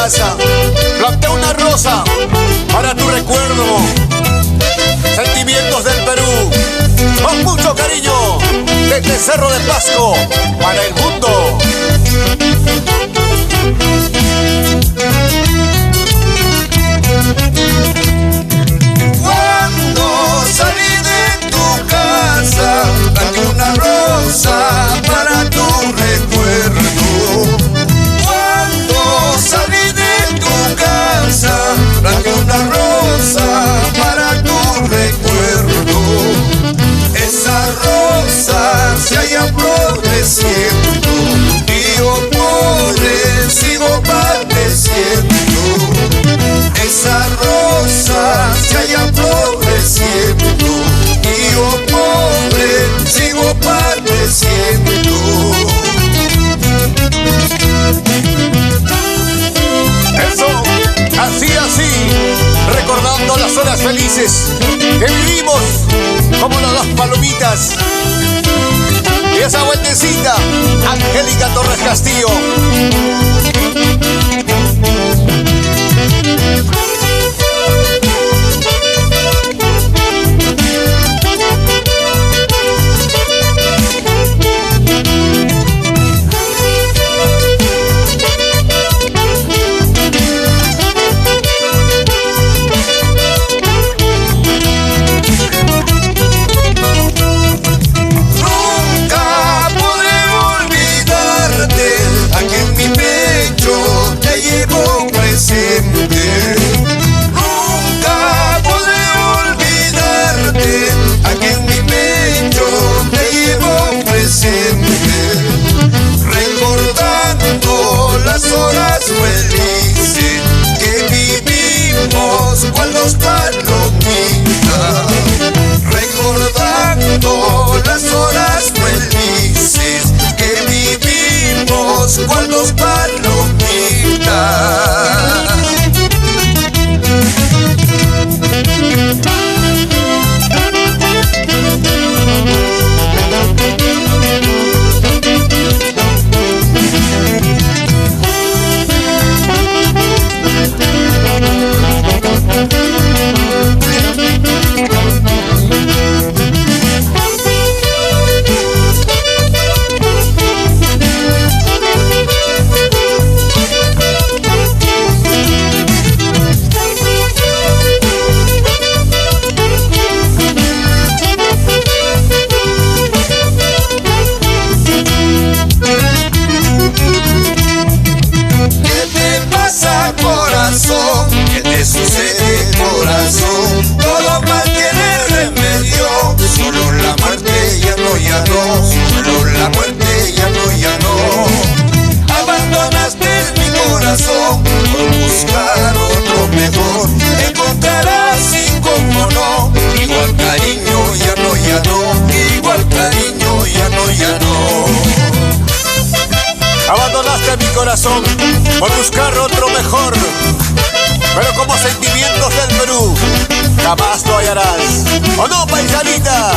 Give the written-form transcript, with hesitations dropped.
casa. Planteo una rosa para tu recuerdo. Sentimientos del Perú, con mucho cariño, desde Cerro de Pasco para el mundo. Cuando salí de tu casa, planté una rosa para tu recuerdo. Cuando salí de tu casa, planté una rosa para tu recuerdo. Esa rosa se halla floreciendo y yo pobre sigo padeciendo. Esa rosa se halla floreciendo y yo pobre sigo padeciendo. Eso, así, recordando las horas felices que vivimos como las dos palomitas. Y esa vueltecita, Angélica Torres Castillo. Nunca podré olvidarte, aquí en mi pecho te llevo presente, recordando las horas felices que vivimos cual dos palomitas, recordando las horas felices que vivimos cual dos palomitas. Corazón, ¿qué te sucede, corazón? Todo mal tiene remedio, solo la muerte ya no, solo la muerte ya no. Abandonaste mi corazón por buscar otro mejor, encontrarás y como no, igual cariño ya no, igual cariño ya no. Abandonaste mi corazón por buscar otro mejor, pero como sentimientos del Perú jamás lo hallarás. ¿O no, paisanita?